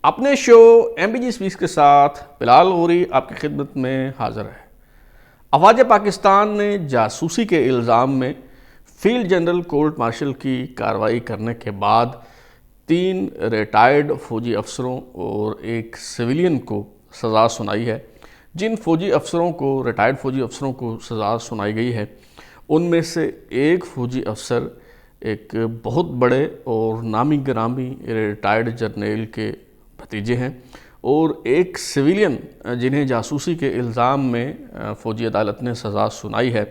اپنے شو MBG speech کے ساتھ بلال غوری آپ کی خدمت میں حاضر ہے۔ افواج پاکستان نے جاسوسی کے الزام میں فیلڈ جنرل کورٹ مارشل کی کارروائی کرنے کے بعد 3 ریٹائرڈ فوجی افسروں اور ایک سویلین کو سزا سنائی ہے۔ جن ریٹائرڈ فوجی افسروں کو سزا سنائی گئی ہے ان میں سے ایک فوجی افسر ایک بہت بڑے اور نامی گرامی ریٹائرڈ جرنیل کے بھتیجے ہیں، اور ایک سویلین جنہیں جاسوسی کے الزام میں فوجی عدالت نے سزا سنائی ہے۔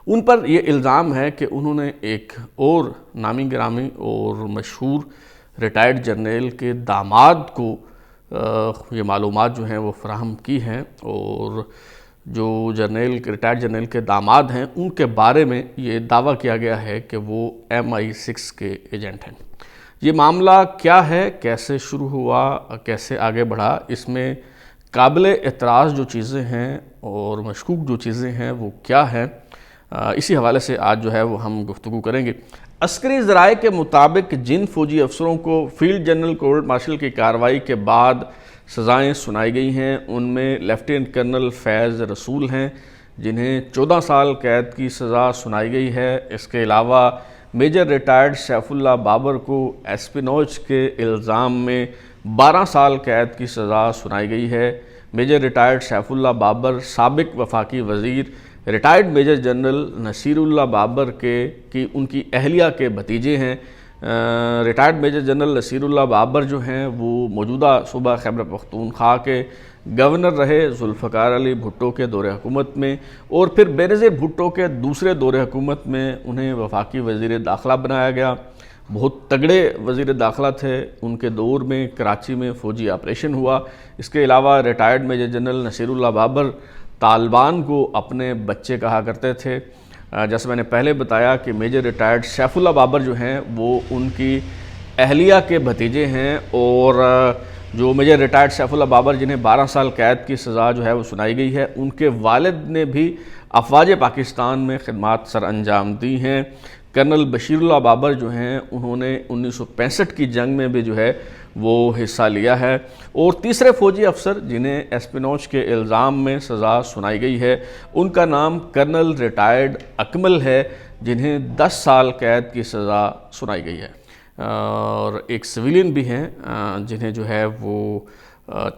ان پر یہ الزام ہے کہ انہوں نے ایک اور نامی گرامی اور مشہور ریٹائرڈ جرنیل کے داماد کو یہ معلومات جو ہیں وہ فراہم کی ہیں، اور جو ریٹائرڈ جرنیل کے داماد ہیں ان کے بارے میں یہ دعویٰ کیا گیا ہے کہ وہ MI6 کے ایجنٹ ہیں۔ یہ معاملہ کیا ہے، کیسے شروع ہوا، کیسے آگے بڑھا، اس میں قابل اعتراض جو چیزیں ہیں اور مشکوک جو چیزیں ہیں وہ کیا ہیں، اسی حوالے سے آج جو ہے وہ ہم گفتگو کریں گے۔ عسکری ذرائع کے مطابق جن فوجی افسروں کو فیلڈ جنرل کورٹ مارشل کی کارروائی کے بعد سزائیں سنائی گئی ہیں ان میں لیفٹیننٹ کرنل فیض رسول ہیں جنہیں 14 سال قید کی سزا سنائی گئی ہے۔ اس کے علاوہ میجر ریٹائرڈ سیف اللہ بابر کو ایسپینوچ کے الزام میں 12 سال قید کی سزا سنائی گئی ہے۔ میجر ریٹائرڈ سیف اللہ بابر سابق وفاقی وزیر ریٹائرڈ میجر جنرل نصیر اللہ بابر کی ان کی اہلیہ کے بھتیجے ہیں۔ ریٹائرڈ میجر جنرل نصیر اللہ بابر جو ہیں وہ موجودہ صوبہ خیبر پختونخوا کے گورنر رہے ذوالفقار علی بھٹو کے دور حکومت میں، اور پھر بینظیر بھٹو کے دوسرے دور حکومت میں انہیں وفاقی وزیر داخلہ بنایا گیا۔ بہت تگڑے وزیر داخلہ تھے، ان کے دور میں کراچی میں فوجی آپریشن ہوا۔ اس کے علاوہ ریٹائرڈ میجر جنرل نصیر اللہ بابر طالبان کو اپنے بچے کہا کرتے تھے۔ جیسے میں نے پہلے بتایا کہ میجر ریٹائرڈ سیف اللہ بابر جو ہیں وہ ان کی اہلیہ کے بھتیجے ہیں، اور جو میجر ریٹائرڈ سیف اللہ بابر جنہیں 12 سال قید کی سزا جو ہے وہ سنائی گئی ہے، ان کے والد نے بھی افواج پاکستان میں خدمات سر انجام دی ہیں۔ کرنل بشیر اللہ بابر جو ہیں انہوں نے 1965 کی جنگ میں بھی جو ہے وہ حصہ لیا ہے، اور تیسرے فوجی افسر جنہیں ایسپینوچ کے الزام میں سزا سنائی گئی ہے ان کا نام کرنل ریٹائرڈ اکمل ہے جنہیں 10 سال قید کی سزا سنائی گئی ہے، اور ایک سویلین بھی ہیں جنہیں جو ہے وہ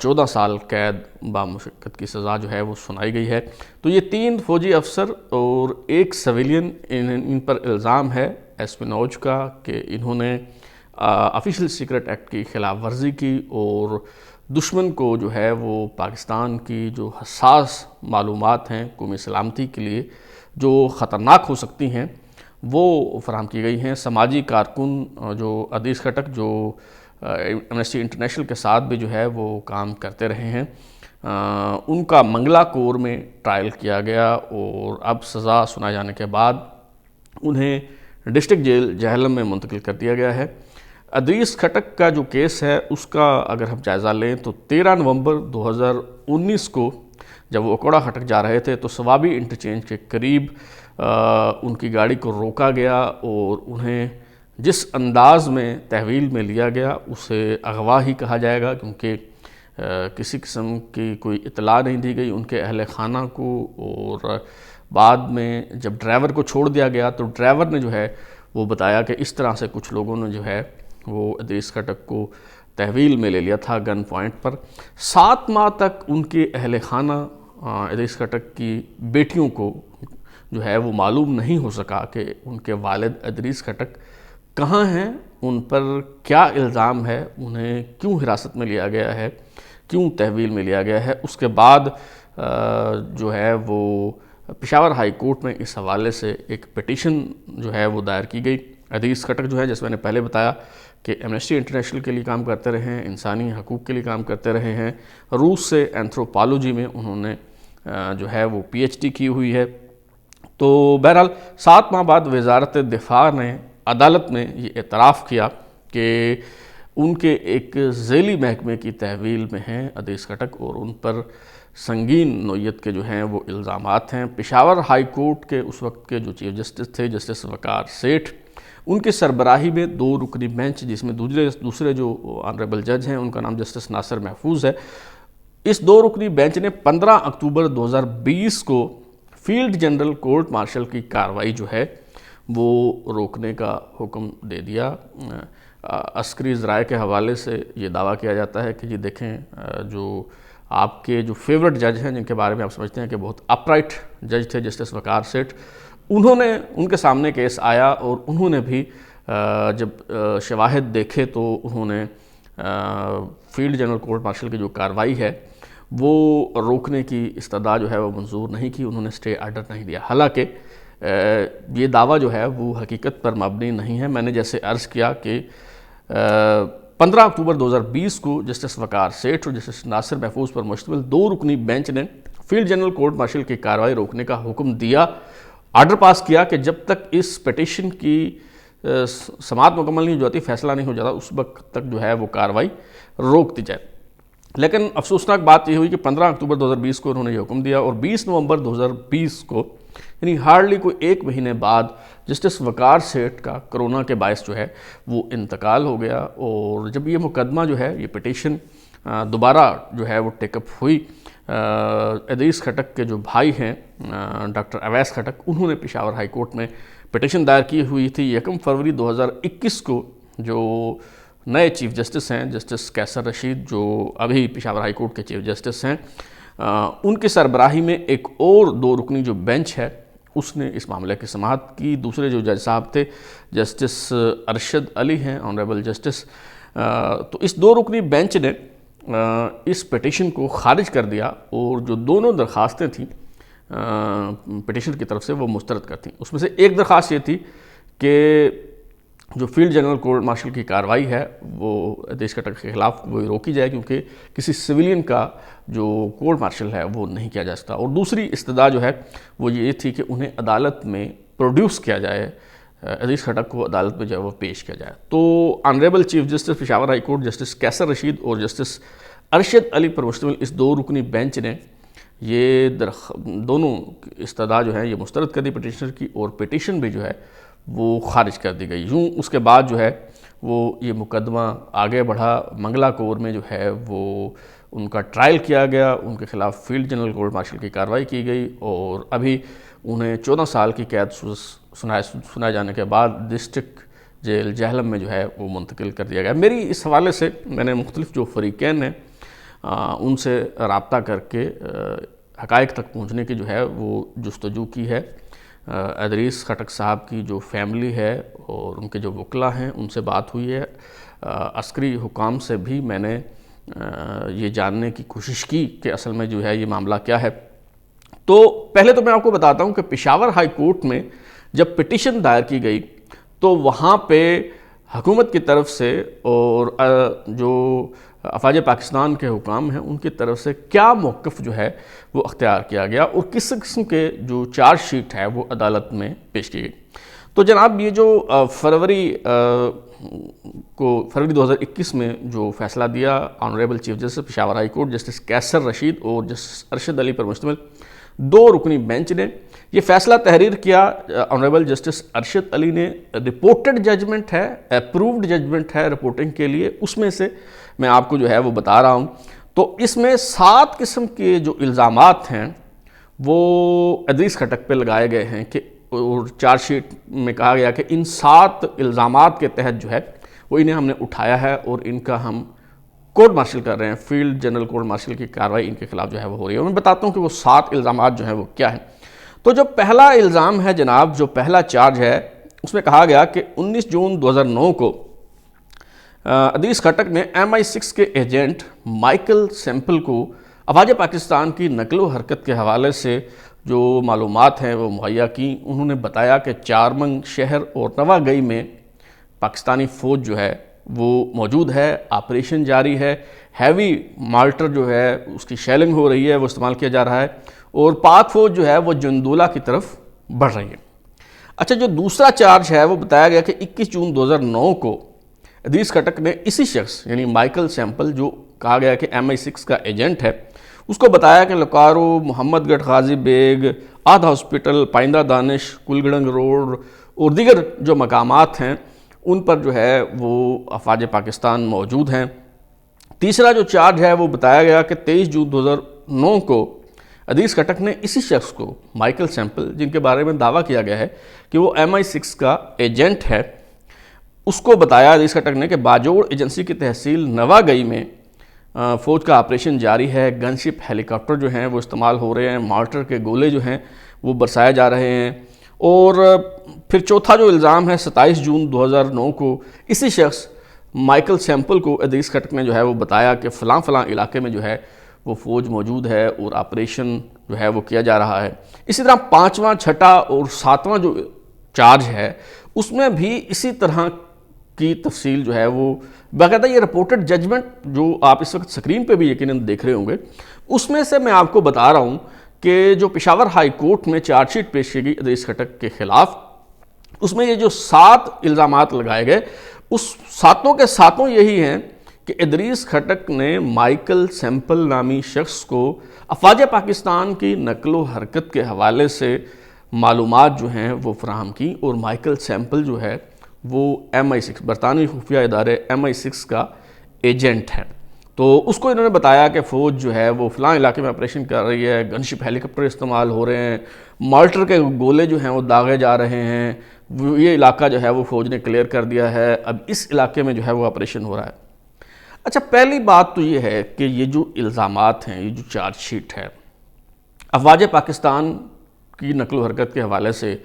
14 سال قید بامشقت کی سزا جو ہے وہ سنائی گئی ہے۔ تو یہ 3 فوجی افسر اور ایک سویلین ان پر الزام ہے ایسپینوچ کا کہ انہوں نے آفیشل سیکرٹ ایکٹ کی خلاف ورزی کی، اور دشمن کو جو ہے وہ پاکستان کی جو حساس معلومات ہیں قومی سلامتی کے لیے جو خطرناک ہو سکتی ہیں وہ فراہم کی گئی ہیں۔ سماجی کارکن جو عدیث خٹک جو ایمنسٹی انٹرنیشنل کے ساتھ بھی جو ہے وہ کام کرتے رہے ہیں، ان کا منگلا کور میں ٹرائل کیا گیا، اور اب سزا سنائے جانے کے بعد انہیں ڈسٹرکٹ جیل جہلم میں منتقل کر دیا گیا ہے۔ عدیث خٹک کا جو کیس ہے اس کا اگر ہم جائزہ لیں تو 13 نومبر 2019 کو جب وہ اکوڑا خٹک جا رہے تھے تو ثوابی انٹرچینج کے قریب ان کی گاڑی کو روکا گیا، اور انہیں جس انداز میں تحویل میں لیا گیا اسے اغوا ہی کہا جائے گا، کیونکہ کسی قسم کی کوئی اطلاع نہیں دی گئی ان کے اہل خانہ کو، اور بعد میں جب ڈرائیور کو چھوڑ دیا گیا تو ڈرائیور نے جو ہے وہ بتایا کہ اس طرح سے کچھ لوگوں نے جو ہے وہ عدیث خٹک کو تحویل میں لے لیا تھا گن پوائنٹ پر۔ 7 ماہ تک ان کے اہل خانہ عدیث خٹک کی بیٹیوں کو جو ہے وہ معلوم نہیں ہو سکا کہ ان کے والد عدیث خٹک کہاں ہیں، ان پر کیا الزام ہے، انہیں کیوں حراست میں لیا گیا ہے، کیوں تحویل میں لیا گیا ہے۔ اس کے بعد جو ہے وہ پشاور ہائی کورٹ میں اس حوالے سے ایک پٹیشن جو ہے وہ دائر کی گئی۔ عدیث خٹک جو ہے جیسے میں نے پہلے بتایا کہ ایمنسٹی انٹرنیشنل کے لیے کام کرتے رہے ہیں، انسانی حقوق کے لیے کام کرتے رہے ہیں، روس سے اینتھروپالوجی میں انہوں نے جو ہے وہ PhD کی ہوئی ہے۔ تو بہرحال 7 ماہ بعد وزارت دفاع نے عدالت میں یہ اعتراف کیا کہ ان کے ایک ذیلی محکمے کی تحویل میں ہیں عدیث خٹک، اور ان پر سنگین نوعیت کے جو ہیں وہ الزامات ہیں۔ پشاور ہائی کورٹ کے اس وقت کے جو چیف جسٹس تھے جسٹس وقار سیٹھ، ان کی سربراہی میں 2 رکنی بینچ، جس میں دوسرے جو آنریبل جج ہیں ان کا نام جسٹس ناصر محفوظ ہے، اس 2 رکنی بینچ نے 15 اکتوبر 2020 کو فیلڈ جنرل کورٹ مارشل کی کارروائی جو ہے وہ روکنے کا حکم دے دیا۔ عسکری ذرائع کے حوالے سے یہ دعویٰ کیا جاتا ہے کہ جی دیکھیں، جو آپ کے جو فیورٹ جج ہیں، جن کے بارے میں آپ سمجھتے ہیں کہ بہت اپرائٹ جج تھے، جسٹس وقار سیٹھ، ان کے سامنے کیس آیا اور انہوں نے بھی جب شواہد دیکھے تو انہوں نے فیلڈ جنرل کورٹ مارشل کی جو کارروائی ہے وہ روکنے کی استدعا جو ہے وہ منظور نہیں کی، انہوں نے اسٹے آرڈر نہیں دیا۔ حالانکہ یہ دعویٰ جو ہے وہ حقیقت پر مبنی نہیں ہے۔ میں نے جیسے عرض کیا کہ 15 اکتوبر 2020 کو جسٹس وقار سیٹھ اور جسٹس ناصر محفوظ پر مشتمل 2 رکنی بینچ نے فیلڈ جنرل کورٹ مارشل کی کارروائی روکنے کا حکم دیا، آرڈر پاس کیا کہ جب تک اس پٹیشن کی سماعت مکمل نہیں ہو جاتی، فیصلہ نہیں ہو جاتا، اس وقت تک جو ہے وہ کارروائی روک دی جائے۔ لیکن افسوسناک بات یہ ہوئی کہ 15 اکتوبر 2020 کو انہوں نے یہ حکم دیا اور 20 نومبر 2020 کو، یعنی ہارڈلی کوئی 1 مہینے بعد، جسٹس وقار سیٹھ کا کرونا کے باعث جو ہے وہ انتقال ہو گیا۔ اور جب یہ مقدمہ جو ہے، یہ پٹیشن دوبارہ جو ہے وہ ٹیک اپ ہوئی، ادریس کھٹک کے جو بھائی ہیں ڈاکٹر اویس کھٹک، انہوں نے پشاور ہائی کورٹ میں پٹیشن دائر کی ہوئی تھی۔ 1 فروری 2021 کو جو نئے چیف جسٹس ہیں، جسٹس قیصر رشید، جو ابھی پشاور ہائی کورٹ کے چیف جسٹس ہیں، ان کی سربراہی میں ایک اور 2 رکنی جو بینچ ہے اس نے اس معاملے کی سماعت کی۔ دوسرے جو جج صاحب تھے جسٹس ارشد علی ہیں، آنریبل جسٹس، تو اس 2 رکنی بینچ نے اس پٹیشن کو خارج کر دیا اور جو دونوں درخواستیں تھیں پٹیشن کی طرف سے وہ مسترد کر تھیں۔ اس میں سے ایک درخواست یہ تھی کہ جو فیلڈ جنرل کورٹ مارشل کی کارروائی ہے وہ ادریس کھٹک کے خلاف وہ روکی جائے، کیونکہ کسی سویلین کا جو کورٹ مارشل ہے وہ نہیں کیا جا سکتا۔ اور دوسری استدعا جو ہے وہ یہ تھی کہ انہیں عدالت میں پروڈیوس کیا جائے، ادریس کھٹک کو عدالت میں جو ہے وہ پیش کیا جائے۔ تو honourable chief justice Peshawar high court justice Qaiser Rashid اور جسٹس ارشد علی پر مشتمل اس 2 رکنی بینچ نے یہ دونوں استدعا جو ہے یہ مسترد کر دی پٹیشنر کی، اور پٹیشن بھی جو ہے وہ خارج کر دی گئی۔ یوں اس کے بعد جو ہے وہ یہ مقدمہ آگے بڑھا، منگلا کور میں جو ہے وہ ان کا ٹرائل کیا گیا، ان کے خلاف فیلڈ جنرل کورٹ مارشل کی کارروائی کی گئی اور ابھی انہیں 14 سال کی قید سنائے جانے کے بعد ڈسٹرکٹ جیل جہلم میں جو ہے وہ منتقل کر دیا گیا۔ میری اس حوالے سے میں نے مختلف جو فریقین ہیں ان سے رابطہ کر کے حقائق تک پہنچنے کی جو ہے وہ جستجو کی ہے۔ ادریس کھٹک صاحب کی جو فیملی ہے اور ان کے جو وکلاء ہیں ان سے بات ہوئی ہے، عسکری حکام سے بھی میں نے یہ جاننے کی کوشش کی کہ اصل میں جو ہے یہ معاملہ کیا ہے۔ تو پہلے تو میں آپ کو بتاتا ہوں کہ پشاور ہائی کورٹ میں جب پٹیشن دائر کی گئی تو وہاں پہ حکومت کی طرف سے اور جو افواج پاکستان کے حکام ہیں ان کی طرف سے کیا موقف جو ہے وہ اختیار کیا گیا اور کس قسم کے جو چارج شیٹ ہے وہ عدالت میں پیش کی گئی۔ تو جناب یہ جو فروری 2021 میں جو فیصلہ دیا honourable chief justice Peshawar high court justice Qaiser Rashid اور جسٹس ارشد علی پر مشتمل 2 رکنی بینچ نے یہ فیصلہ تحریر کیا۔ آنریبل جسٹس ارشد علی نے رپورٹڈ ججمنٹ ہے، اپرووڈ ججمنٹ ہے رپورٹنگ کے لیے، اس میں سے میں آپ کو جو ہے وہ بتا رہا ہوں۔ تو اس میں 7 قسم کے جو الزامات ہیں وہ ادریس کھٹک پہ لگائے گئے ہیں کہ، اور چارج شیٹ میں کہا گیا کہ ان 7 الزامات کے تحت جو ہے وہ انہیں ہم نے اٹھایا ہے اور ان کا ہم کورٹ مارشل کر رہے ہیں، فیلڈ جنرل کورٹ مارشل کی کارروائی ان کے خلاف جو ہے وہ ہو رہی ہے۔ میں بتاتا ہوں کہ وہ 7 الزامات جو ہیں وہ کیا ہیں۔ تو جو پہلا الزام ہے جناب، جو پہلا چارج ہے، اس میں کہا گیا کہ 19 جون 2009 کو ادریس کھٹک نے MI6 کے ایجنٹ مائیکل سیمپل کو افواج پاکستان کی نقل و حرکت کے حوالے سے جو معلومات ہیں وہ مہیا کی۔ انہوں نے بتایا کہ چارمنگ شہر اور نواگئی میں پاکستانی فوج جو ہے وہ موجود ہے، آپریشن جاری ہے، ہیوی مارٹر جو ہے اس کی شیلنگ ہو رہی ہے، وہ استعمال کیا جا رہا ہے، اور پاک فوج جو ہے وہ جندولہ کی طرف بڑھ رہی ہے۔ اچھا، جو دوسرا چارج ہے وہ بتایا گیا کہ 21 جون 2009 کو ادریس کھٹک نے اسی شخص یعنی مائیکل سیمپل، جو کہا گیا کہ MI6 کا ایجنٹ ہے، اس کو بتایا کہ لکارو، محمد گڑھ غازی بیگ، آدھ ہاسپٹل، پائندہ دانش، کلگڑنگ روڈ اور دیگر جو مقامات ہیں ان پر جو ہے وہ افواج پاکستان موجود ہیں۔ تیسرا جو چارج ہے وہ بتایا گیا کہ 23 جون 2009 کو ادریس خٹک نے اسی شخص کو، مائیکل سیمپل، جن کے بارے میں دعویٰ کیا گیا ہے کہ وہ MI6 کا ایجنٹ ہے، اس کو بتایا ادریس خٹک نے کہ باجوڑ ایجنسی کی تحصیل نواگئی میں فوج کا آپریشن جاری ہے، گن شپ ہیلی کاپٹر جو ہیں وہ استعمال ہو رہے ہیں، مارٹر کے گولے جو ہیں وہ برسائے جا رہے ہیں۔ اور پھر چوتھا جو الزام ہے 27 جون 2009 کو اسی شخص مائیکل سیمپل کو ادریس خٹک نے جو ہے وہ بتایا کہ فلاں فلاں علاقے میں جو ہے وہ فوج موجود ہے اور آپریشن جو ہے وہ کیا جا رہا ہے۔ اسی طرح پانچواں، چھٹا اور ساتواں جو چارج ہے اس میں بھی اسی طرح کی تفصیل جو ہے وہ باقاعدہ یہ رپورٹڈ ججمنٹ جو آپ اس وقت سکرین پہ بھی یقیناً دیکھ رہے ہوں گے، اس میں سے میں آپ کو بتا رہا ہوں کہ جو پشاور ہائی کورٹ میں چارج شیٹ پیش کی گئی ادریس خٹک کے خلاف، اس میں یہ جو 7 الزامات لگائے گئے اس 7 کے 7 یہی ہیں کہ ادریس خٹک نے مائیکل سیمپل نامی شخص کو افواج پاکستان کی نقل و حرکت کے حوالے سے معلومات جو ہیں وہ فراہم کی، اور مائیکل سیمپل جو ہے وہ MI6 برطانوی خفیہ ادارے MI6 کا ایجنٹ ہے۔ تو اس کو انہوں نے بتایا کہ فوج جو ہے وہ فلاں علاقے میں آپریشن کر رہی ہے، گن شپ ہیلی کاپٹر استعمال ہو رہے ہیں، مارٹر کے گولے جو ہیں وہ داغے جا رہے ہیں، یہ علاقہ جو ہے وہ فوج نے کلیئر کر دیا ہے، اب اس علاقے میں جو ہے وہ آپریشن ہو رہا ہے۔ اچھا، پہلی بات تو یہ ہے کہ یہ جو الزامات ہیں، یہ جو چارج شیٹ ہے افواج پاکستان کی نقل و حرکت کے حوالے سے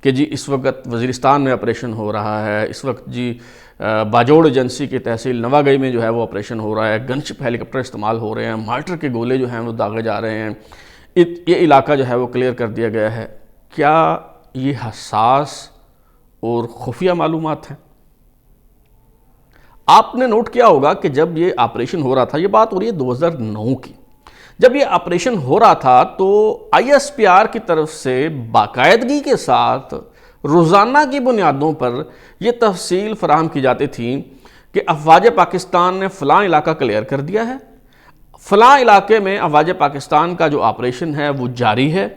کہ جی اس وقت وزیرستان میں آپریشن ہو رہا ہے، اس وقت جی باجوڑ ایجنسی کی تحصیل نواگئی میں جو ہے وہ آپریشن ہو رہا ہے، گن شپ ہیلی کاپٹر استعمال ہو رہے ہیں، مارٹر کے گولے جو ہیں وہ داغے جا رہے ہیں، یہ علاقہ جو ہے وہ کلیئر کر دیا گیا ہے، کیا یہ حساس اور خفیہ معلومات ہیں؟ آپ نے نوٹ کیا ہوگا کہ جب یہ آپریشن ہو رہا تھا، یہ بات ہو رہی ہے 2009 کی، جب یہ آپریشن ہو رہا تھا تو ISPR کی طرف سے باقاعدگی کے ساتھ روزانہ کی بنیادوں پر یہ تفصیل فراہم کی جاتی تھی کہ افواج پاکستان نے فلاں علاقہ کلیئر کر دیا ہے، فلاں علاقے میں افواج پاکستان کا جو آپریشن ہے وہ جاری ہے۔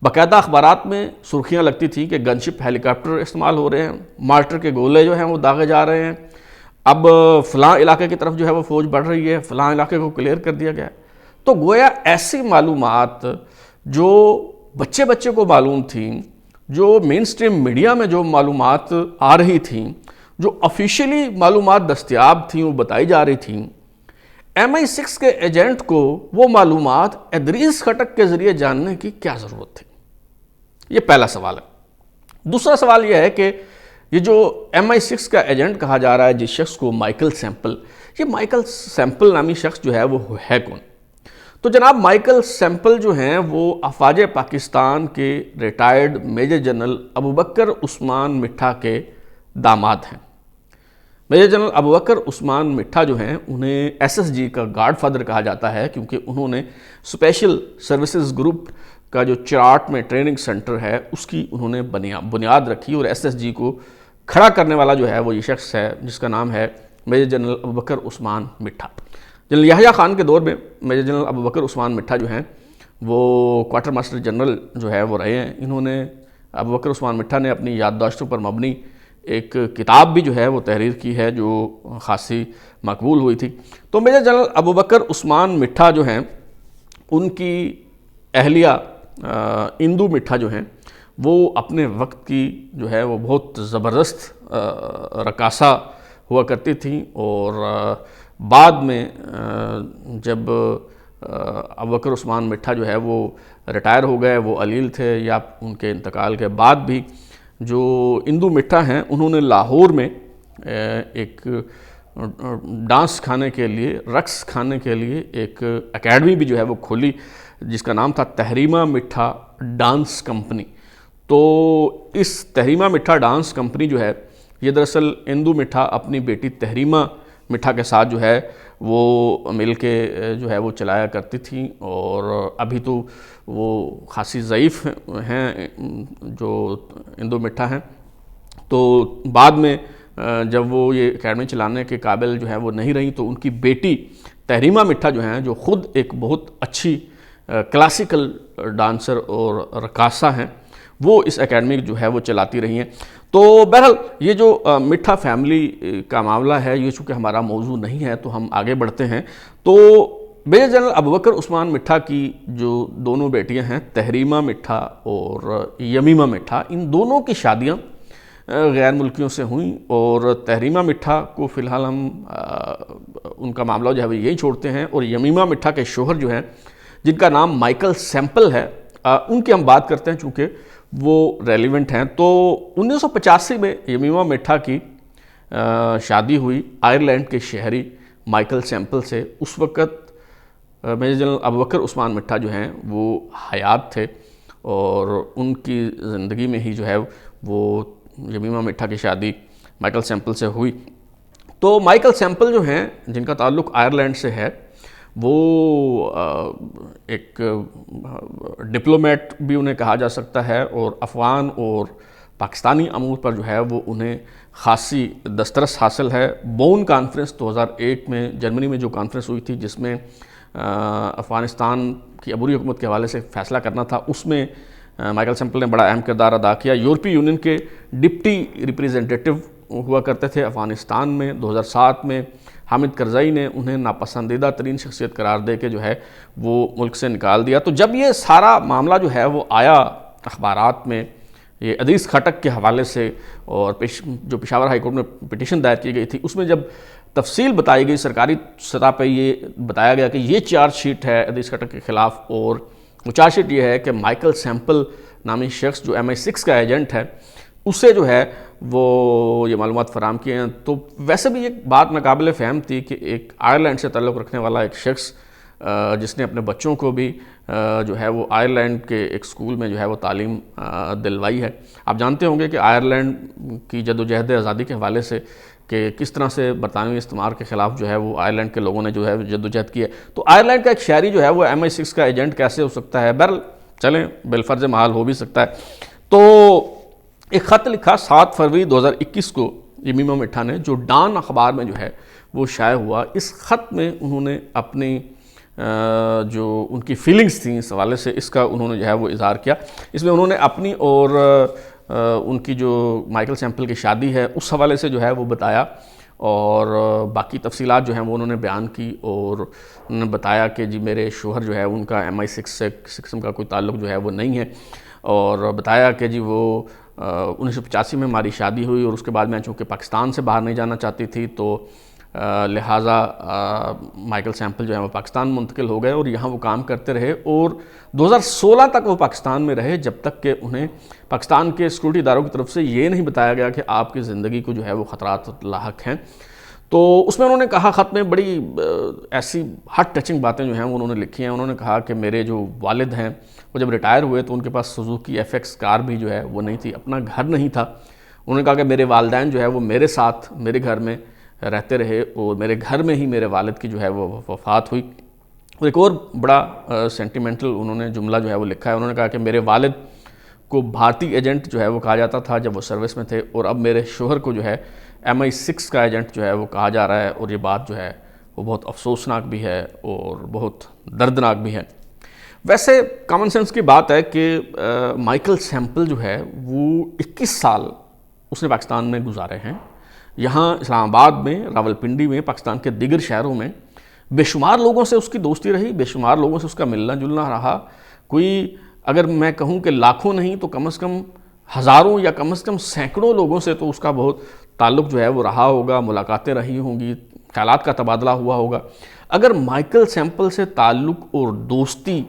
باقاعدہ اخبارات میں سرخیاں لگتی تھیں کہ گن شپ ہیلی کاپٹر استعمال ہو رہے ہیں، مارٹر کے گولے جو ہیں وہ داغے جا رہے ہیں، اب فلاں علاقے کی طرف جو ہے وہ فوج بڑھ رہی ہے، فلاں علاقے کو کلیئر کر دیا گیا ہے۔ تو گویا ایسی معلومات جو بچے کو معلوم تھیں، جو مین سٹریم میڈیا میں جو معلومات آ رہی تھیں، جو آفیشیلی معلومات دستیاب تھیں، وہ بتائی جا رہی تھیں، MI6 کے ایجنٹ کو وہ معلومات ادریس خٹک کے ذریعے جاننے کی کیا ضرورت تھی؟ یہ پہلا سوال ہے۔ دوسرا سوال یہ ہے کہ یہ جو MI6 کا ایجنٹ کہا جا رہا ہے جس شخص کو مائیکل سیمپل، یہ مائیکل سیمپل نامی شخص جو ہے وہ ہے کون؟ تو جناب مائیکل سیمپل جو ہیں وہ افواج پاکستان کے ریٹائرڈ میجر جنرل ابوبکر عثمان مٹھا کے داماد ہیں۔ میجر جنرل ابوبکر عثمان مٹھا جو ہیں انہیں SSG کا گاڈ فادر کہا جاتا ہے، کیونکہ انہوں نے اسپیشل سروسز گروپ کا جو چراٹ میں ٹریننگ سینٹر ہے اس کی انہوں نے بنیاد رکھی، اور SSG کو کھڑا کرنے والا جو ہے وہ یہ شخص ہے جس کا نام ہے میجر جنرل ابوبکر عثمان مٹھا۔ جنرل یحییٰ خان کے دور میں میجر جنرل ابوبکر عثمان مٹھا جو ہیں وہ کوارٹر ماسٹر جنرل جو ہے وہ رہے ہیں۔ انہوں نے ابوبکر عثمان مٹھا نے اپنی یادداشتوں پر مبنی ایک کتاب بھی جو ہے وہ تحریر کی ہے جو خاصی مقبول ہوئی تھی۔ تو میجر جنرل ابوبکر عثمان مٹھا جو ہیں ان کی اہلیہ اندو مٹھا جو ہیں وہ اپنے وقت کی جو ہے وہ بہت زبردست رقاصہ ہوا کرتی تھیں، اور بعد میں جب ابوبکر عثمان مٹھا جو ہے وہ ریٹائر ہو گئے، وہ علیل تھے، یا ان کے انتقال کے بعد بھی جو اندو مٹھا ہیں انہوں نے لاہور میں ایک ڈانس کھانے کے لیے، رقص کھانے کے لیے ایک اکیڈمی بھی جو ہے وہ کھولی جس کا نام تھا تحریمہ مٹھا ڈانس کمپنی۔ تو اس تحریمہ مٹھا ڈانس کمپنی جو ہے یہ دراصل اندو مٹھا اپنی بیٹی تحریمہ مٹھا کے ساتھ جو ہے وہ مل کے جو ہے وہ چلایا کرتی تھیں، اور ابھی تو وہ خاصی ضعیف ہیں جو اندو مٹھا ہیں۔ تو بعد میں جب وہ یہ اکیڈمی چلانے کے قابل جو ہے وہ نہیں رہی تو ان کی بیٹی تحریمہ مٹھا جو ہیں جو خود ایک بہت اچھی کلاسیکل ڈانسر اور رقاصہ ہیں، وہ اس اکیڈمی جو ہے وہ چلاتی رہی ہیں۔ تو بہرحال یہ جو مٹھا فیملی کا معاملہ ہے، یہ چونکہ ہمارا موضوع نہیں ہے تو ہم آگے بڑھتے ہیں۔ تو میجر جنرل ابوبکر عثمان مٹھا کی جو دونوں بیٹیاں ہیں، تحریمہ مٹھا اور یمیمہ مٹھا، ان دونوں کی شادیاں غیر ملکیوں سے ہوئیں، اور تحریمہ مٹھا کو فی الحال ہم ان کا معاملہ جو ہے وہ یہی چھوڑتے ہیں، اور یمیمہ مٹھا کے شوہر جو ہیں جن کا نام مائیکل سیمپل ہے، ان کی ہم بات کرتے ہیں چونکہ وہ ریلیونٹ ہیں۔ تو 1985 میں یمیمہ مٹھا کی شادی ہوئی آئرلینڈ کے شہری مائیکل سیمپل سے۔ اس وقت میجر جنرل ابوبکر عثمان مٹھا جو ہیں وہ حیات تھے، اور ان کی زندگی میں ہی جو ہے وہ یمیمہ مٹھا کی شادی مائیکل سیمپل سے ہوئی۔ تو مائیکل سیمپل جو ہیں جن کا تعلق آئرلینڈ سے ہے، وہ ایک ڈپلومیٹ بھی انہیں کہا جا سکتا ہے، اور افغان اور پاکستانی امور پر جو ہے وہ انہیں خاصی دسترس حاصل ہے۔ بون کانفرنس 2001 میں جرمنی میں جو کانفرنس ہوئی تھی، جس میں افغانستان کی عبوری حکومت کے حوالے سے فیصلہ کرنا تھا، اس میں مائیکل سیمپل نے بڑا اہم کردار ادا کیا۔ یورپی یونین کے ڈپٹی ریپریزنٹیٹو ہوا کرتے تھے افغانستان میں۔ 2007 میں حامد کرزئی نے انہیں ناپسندیدہ ترین شخصیت قرار دے کے جو ہے وہ ملک سے نکال دیا۔ تو جب یہ سارا معاملہ جو ہے وہ آیا اخبارات میں، یہ ادریس خٹک کے حوالے سے، اور جو پشاور ہائی کورٹ میں پٹیشن دائر کی گئی تھی، اس میں جب تفصیل بتائی گئی، سرکاری سطح پہ یہ بتایا گیا کہ یہ چارج شیٹ ہے ادریس خٹک کے خلاف، اور وہ چارج شیٹ یہ ہے کہ مائیکل سیمپل نامی شخص جو MI6 کا ایجنٹ ہے، اسے جو ہے وہ یہ معلومات فراہم کیے ہیں۔ تو ویسے بھی ایک بات ناقابل فہم تھی کہ ایک آئرلینڈ سے تعلق رکھنے والا ایک شخص جس نے اپنے بچوں کو بھی جو ہے وہ آئرلینڈ کے ایک سکول میں جو ہے وہ تعلیم دلوائی ہے۔ آپ جانتے ہوں گے کہ آئرلینڈ کی جدوجہد آزادی کے حوالے سے کہ کس طرح سے برطانوی استعمار کے خلاف جو ہے وہ آئرلینڈ کے لوگوں نے جو ہے جدوجہد کی ہے۔ تو آئرلینڈ کا ایک شہری جو ہے وہ MI6 کا ایجنٹ کیسے ہو سکتا ہے؟ بہرحال چلیں، بالفرض محال ہو بھی سکتا ہے۔ تو ایک خط لکھا 7 فروری 2021 کو یمیمہ مٹھا نے، جو ڈان اخبار میں جو ہے وہ شائع ہوا۔ اس خط میں انہوں نے اپنی جو ان کی فیلنگز تھیں اس حوالے سے، اس کا انہوں نے جو ہے وہ اظہار کیا۔ اس میں انہوں نے اپنی اور ان کی جو مائیکل سیمپل کی شادی ہے اس حوالے سے جو ہے وہ بتایا، اور باقی تفصیلات جو ہیں وہ انہوں نے بیان کی، اور انہوں نے بتایا کہ جی میرے شوہر جو ہے ان کا MI6 سے قسم کا کوئی تعلق جو ہے وہ نہیں ہے، اور بتایا کہ جی وہ 1985 میں ہماری شادی ہوئی، اور اس کے بعد میں چونکہ پاکستان سے باہر نہیں جانا چاہتی تھی، تو لہٰذا مائیکل سیمپل جو ہے وہ پاکستان منتقل ہو گئے، اور یہاں وہ کام کرتے رہے، اور 2016 تک وہ پاکستان میں رہے، جب تک کہ انہیں پاکستان کے سیکورٹی اداروں کی طرف سے یہ نہیں بتایا گیا کہ آپ کی زندگی کو جو ہے وہ خطرات لاحق ہیں۔ تو اس میں انہوں نے کہا، خط میں بڑی ایسی ہارٹ ٹچنگ باتیں جو ہیں وہ انہوں نے لکھی ہیں۔ انہوں نے کہا کہ میرے جو والد ہیں وہ جب ریٹائر ہوئے تو ان کے پاس سوزوکی FX کار بھی جو ہے وہ نہیں تھی، اپنا گھر نہیں تھا۔ انہوں نے کہا کہ میرے والدین جو ہے وہ میرے ساتھ میرے گھر میں رہتے رہے، اور میرے گھر میں ہی میرے والد کی جو ہے وہ وفات ہوئی۔ اور ایک اور بڑا سینٹیمنٹل انہوں نے جملہ جو ہے وہ لکھا ہے۔ انہوں نے کہا کہ میرے والد کو بھارتی ایجنٹ جو ہے وہ کہا جاتا تھا جب وہ سروس میں تھے، اور اب میرے شوہر کو جو ہے MI6 کا ایجنٹ جو ہے وہ کہا جا رہا ہے، اور یہ بات جو ہے وہ بہت افسوسناک بھی ہے اور بہت دردناک بھی ہے۔ ویسے کامن سینس کی بات ہے کہ مائیکل سیمپل جو ہے وہ 21 سال اس نے پاکستان میں گزارے ہیں۔ یہاں اسلام آباد میں، راولپنڈی میں، پاکستان کے دیگر شہروں میں بے شمار لوگوں سے اس کی دوستی رہی، بے شمار لوگوں سے اس کا ملنا جلنا رہا۔ کوئی اگر میں کہوں کہ لاکھوں نہیں تو کم از کم ہزاروں یا کم از کم سینکڑوں لوگوں سے تو اس کا بہت تعلق جو ہے وہ رہا ہوگا، ملاقاتیں رہی ہوں گی، خیالات کا تبادلہ ہوا ہوگا۔ اگر مائیکل سیمپل سے تعلق اور دوستی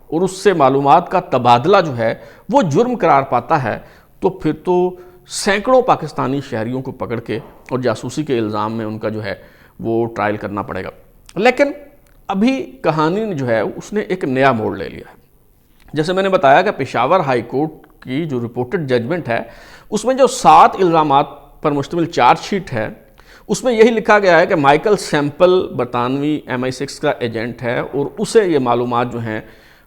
اور اس سے معلومات کا تبادلہ جو ہے وہ جرم قرار پاتا ہے، تو پھر تو سینکڑوں پاکستانی شہریوں کو پکڑ کے اور جاسوسی کے الزام میں ان کا جو ہے وہ ٹرائل کرنا پڑے گا۔ لیکن ابھی کہانی جو ہے اس نے ایک نیا موڑ لے لیا ہے۔ جیسے میں نے بتایا کہ پشاور ہائی کورٹ کی جو رپورٹڈ ججمنٹ ہے، اس میں جو 7 الزامات پر مشتمل چارج شیٹ ہے، اس میں یہی لکھا گیا ہے کہ مائیکل سیمپل برطانوی MI6 کا ایجنٹ ہے، اور اسے یہ معلومات جو ہیں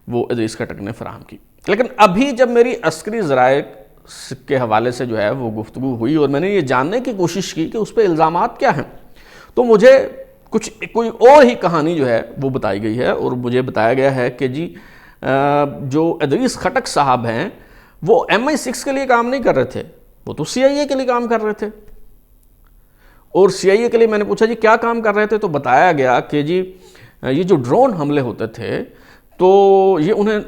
وہ ادریس خٹک نے فراہم کی۔ لیکن ابھی جب میری عسکری ذرائع کے حوالے سے جو ہے وہ گفتگو ہوئی اور میں نے یہ جاننے کی کوشش کی کہ اس پہ الزامات کیا ہیں، تو مجھے کوئی اور ہی کہانی جو ہے وہ بتائی گئی ہے، اور مجھے بتایا گیا ہے کہ جی جو ادریس خٹک صاحب ہیں وہ MI6 کے لیے کام نہیں کر رہے تھے، وہ تو CIA کے لیے کام کر رہے تھے. اور CIA کے لیے میں نے پوچھا جی کیا کام کر رہے تھے، تو بتایا گیا کہ جی یہ جو ڈرون حملے ہوتے تھے تو یہ انہیں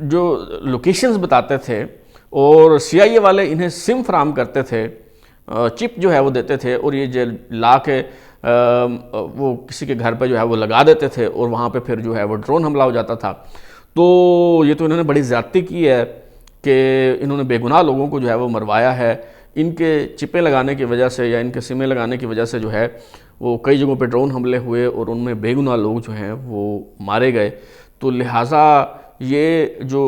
جو لوکیشنز بتاتے تھے اور CIA والے انہیں سم فراہم کرتے تھے، چپ جو ہے وہ دیتے تھے، اور یہ جو لا کے وہ کسی کے گھر پہ جو ہے وہ لگا دیتے تھے اور وہاں پہ پھر جو ہے وہ ڈرون حملہ ہو جاتا تھا. تو یہ تو انہوں نے بڑی زیادتی کی ہے کہ انہوں نے بے گناہ لوگوں کو جو ہے وہ مروایا ہے. ان کے چپیں لگانے کی وجہ سے یا ان کے سمیں لگانے کی وجہ سے جو ہے وہ کئی جگہوں پہ ڈرون حملے ہوئے اور ان میں بے گناہ لوگ جو ہیں وہ مارے گئے. تو لہٰذا یہ جو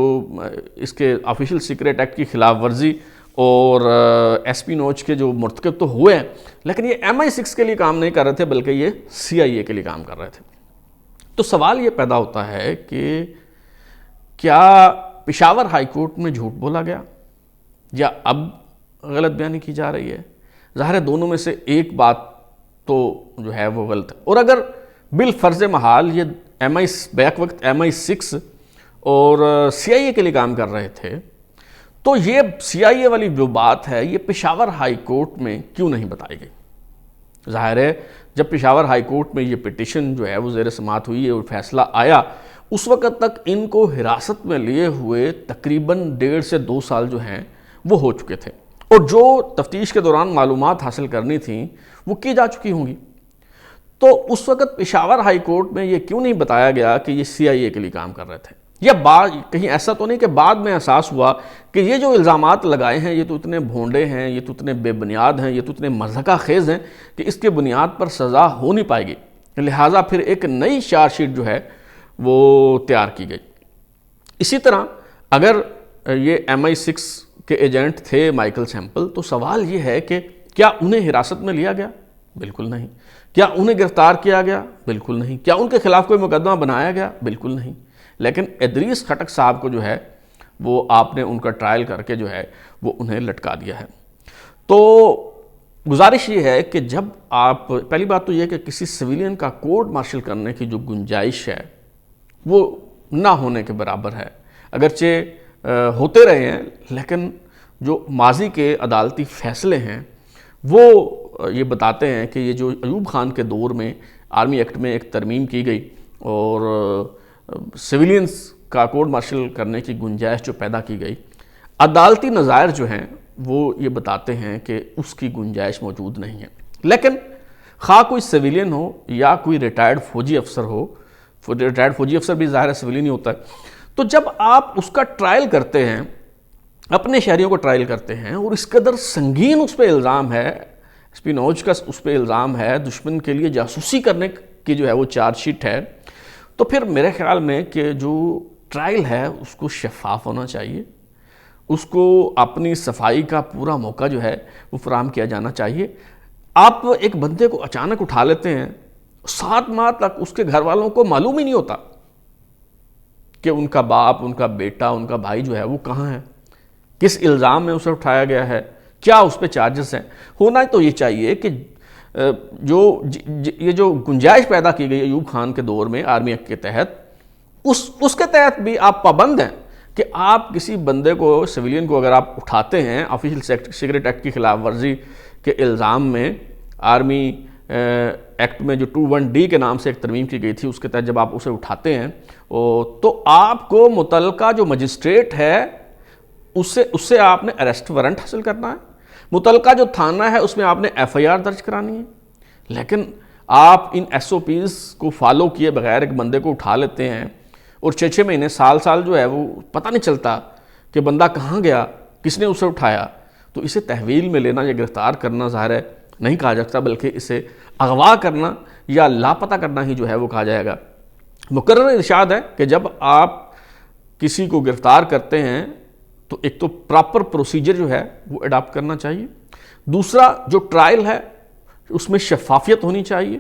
اس کے آفیشیل سیکریٹ ایکٹ کی خلاف ورزی اور اسپینوج کے جو مرتکب تو ہوئے ہیں، لیکن یہ MI6 کے لیے کام نہیں کر رہے تھے بلکہ یہ CIA کے لیے کام کر رہے تھے. تو سوال یہ پیدا ہوتا ہے کہ کیا پشاور ہائی کورٹ میں جھوٹ بولا گیا یا اب غلط بیانی کی جا رہی ہے؟ ظاہر ہے دونوں میں سے ایک بات تو جو ہے وہ غلط ہے. اور اگر بالفرض محال یہ بیک وقت MI6 اور CIA کے لیے کام کر رہے تھے تو یہ CIA والی جو بات ہے یہ پشاور ہائی کورٹ میں کیوں نہیں بتائی گئی؟ ظاہر ہے جب پشاور ہائی کورٹ میں یہ پٹیشن جو ہے وہ زیر سماعت ہوئی اور فیصلہ آیا، اس وقت تک ان کو حراست میں لیے ہوئے تقریباً 1.5 سے 2 سال جو ہیں وہ ہو چکے تھے، اور جو تفتیش کے دوران معلومات حاصل کرنی تھیں وہ کی جا چکی ہوں گی. تو اس وقت پشاور ہائی کورٹ میں یہ کیوں نہیں بتایا گیا کہ یہ CIA کے لیے کام کر رہے تھے؟ یا کہیں ایسا تو نہیں کہ بعد میں احساس ہوا کہ یہ جو الزامات لگائے ہیں یہ تو اتنے بھونڈے ہیں، یہ تو اتنے بے بنیاد ہیں، یہ تو اتنے مضحکہ خیز ہیں کہ اس کے بنیاد پر سزا ہو نہیں پائے گی، لہٰذا پھر ایک نئی چارج شیٹ جو ہے وہ تیار کی گئی. اسی طرح اگر یہ MI6 کے ایجنٹ تھے مائیکل سیمپل، تو سوال یہ ہے کہ کیا انہیں حراست میں لیا گیا؟ بالکل نہیں. کیا انہیں گرفتار کیا گیا؟ بالکل نہیں. کیا ان کے خلاف کوئی مقدمہ بنایا گیا؟ بالکل نہیں. لیکن ادریس خٹک صاحب کو جو ہے وہ آپ نے ان کا ٹرائل کر کے جو ہے وہ انہیں لٹکا دیا ہے. تو گزارش یہ ہے کہ جب آپ پہلی بات تو یہ کہ کسی سویلین کا کورٹ مارشل کرنے کی جو گنجائش ہے وہ نہ ہونے کے برابر ہے. اگرچہ ہوتے رہے ہیں لیکن جو ماضی کے عدالتی فیصلے ہیں وہ یہ بتاتے ہیں کہ یہ جو ایوب خان کے دور میں آرمی ایکٹ میں ایک ترمیم کی گئی اور سویلینز کا کورٹ مارشل کرنے کی گنجائش جو پیدا کی گئی، عدالتی نظائر جو ہیں وہ یہ بتاتے ہیں کہ اس کی گنجائش موجود نہیں ہے. لیکن خواہ کوئی سویلین ہو یا کوئی ریٹائرڈ فوجی افسر ہو، ریٹائرڈ فوجی افسر بھی ظاہر سویلین ہی ہوتا ہے، تو جب آپ اس کا ٹرائل کرتے ہیں، اپنے شہریوں کو ٹرائل کرتے ہیں اور اس قدر سنگین اس پہ الزام ہے، اسپینوج کا اس پہ الزام ہے، دشمن کے لیے جاسوسی کرنے کی جو ہے وہ چارج شیٹ ہے، تو پھر میرے خیال میں کہ جو ٹرائل ہے اس کو شفاف ہونا چاہیے، اس کو اپنی صفائی کا پورا موقع جو ہے وہ فراہم کیا جانا چاہیے. آپ ایک بندے کو اچانک اٹھا لیتے ہیں، 7 ماہ تک اس کے گھر والوں کو معلوم ہی نہیں ہوتا کہ ان کا باپ، ان کا بیٹا، ان کا بھائی جو ہے وہ کہاں ہے، کس الزام میں اسے اٹھایا گیا ہے، کیا اس پہ چارجز ہیں. ہونا تو یہ چاہیے کہ یہ جو گنجائش پیدا کی گئی ایوب خان کے دور میں آرمی ایکٹ کے تحت، اس کے تحت بھی آپ پابند ہیں کہ آپ کسی بندے کو، سویلین کو اگر آپ اٹھاتے ہیں آفیشیل سیکریٹ ایکٹ کی خلاف ورزی کے الزام میں، آرمی ایکٹ میں جو 21D کے نام سے ایک ترمیم کی گئی تھی اس کے تحت جب آپ اسے اٹھاتے ہیں تو آپ کو متعلقہ جو مجسٹریٹ ہے اس سے آپ نے اریسٹ وارنٹ حاصل کرنا ہے، متعلقہ جو تھانہ ہے اس میں آپ نے FIR درج کرانی ہے. لیکن آپ ان SOPs کو فالو کیے بغیر ایک بندے کو اٹھا لیتے ہیں اور 6 مہینے سال جو ہے وہ پتہ نہیں چلتا کہ بندہ کہاں گیا، کس نے اسے اٹھایا. تو اسے تحویل میں لینا یا گرفتار کرنا ظاہر ہے نہیں کہا جاتا، بلکہ اسے اغوا کرنا یا لاپتہ کرنا ہی جو ہے وہ کہا جائے گا. مقرر ارشاد ہے کہ جب آپ کسی کو گرفتار کرتے ہیں تو ایک تو پراپر پروسیجر جو ہے وہ اڈاپٹ کرنا چاہیے، دوسرا جو ٹرائل ہے اس میں شفافیت ہونی چاہیے،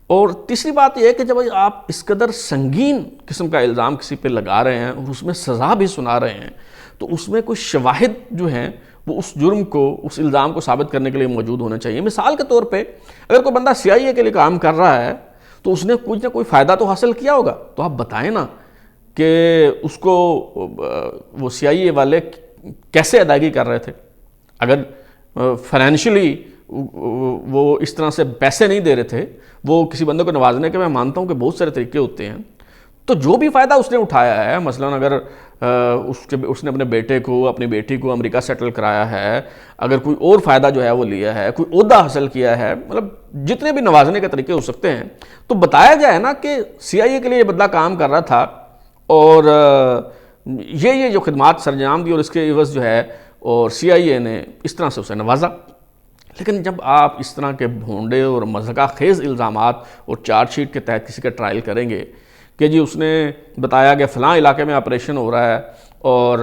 اور تیسری بات یہ ہے کہ جب آپ اس قدر سنگین قسم کا الزام کسی پہ لگا رہے ہیں اور اس میں سزا بھی سنا رہے ہیں تو اس میں کوئی شواہد جو ہیں وہ اس جرم کو، اس الزام کو ثابت کرنے کے لیے موجود ہونا چاہیے. مثال کے طور پہ اگر کوئی بندہ CIA کے لیے کام کر رہا ہے تو اس نے کچھ نہ کوئی فائدہ تو حاصل کیا ہوگا، تو آپ بتائیں نا کہ اس کو وہ CIA والے کیسے ادائیگی کر رہے تھے. اگر فائنینشلی وہ اس طرح سے پیسے نہیں دے رہے تھے, وہ کسی بندے کو نوازنے کے, میں مانتا ہوں کہ بہت سارے طریقے ہوتے ہیں, تو جو بھی فائدہ اس نے اٹھایا ہے, مثلا اگر اس نے اپنے بیٹے کو, اپنی بیٹی کو امریکہ سیٹل کرایا ہے, اگر کوئی اور فائدہ جو ہے وہ لیا ہے, کوئی عہدہ حاصل کیا ہے, مطلب جتنے بھی نوازنے کے طریقے ہو سکتے ہیں, تو بتایا جائے نا کہ CIA کے لیے یہ بندہ کام کر رہا تھا اور یہ جو خدمات سرانجام دی اور اس کے عوض جو ہے اور CIA نے اس طرح سے اسے نوازا. لیکن جب آپ اس طرح کے بھونڈے اور مضحکہ خیز الزامات اور چارج شیٹ کے تحت کسی کا ٹرائل کریں گے کہ جی اس نے بتایا کہ فلاں علاقے میں آپریشن ہو رہا ہے اور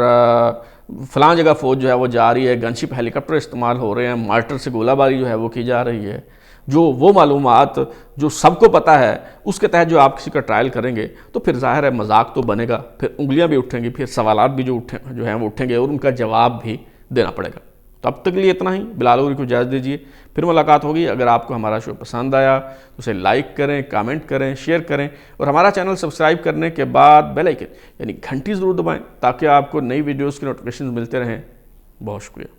فلاں جگہ فوج جو ہے وہ جا رہی ہے, گن شپ ہیلی کاپٹر استعمال ہو رہے ہیں, مارٹر سے گولہ باری جو ہے وہ کی جا رہی ہے, جو وہ معلومات جو سب کو پتہ ہے اس کے تحت جو آپ کسی کا ٹرائل کریں گے, تو پھر ظاہر ہے مذاق تو بنے گا, پھر انگلیاں بھی اٹھیں گی, پھر سوالات بھی جو ہیں وہ اٹھیں گے اور ان کا جواب بھی دینا پڑے گا. تو اب تک کے لیے اتنا ہی. بلال اوری کو اجازت دیجیے, پھر ملاقات ہوگی. اگر آپ کو ہمارا شو پسند آیا تو اسے لائک کریں, کامنٹ کریں, شیئر کریں اور ہمارا چینل سبسکرائب کرنے کے بعد بیل آئیکن یعنی گھنٹی ضرور دبائیں تاکہ آپ کو نئی ویڈیوز کی نوٹیفیکیشن ملتے رہیں. بہت شکریہ.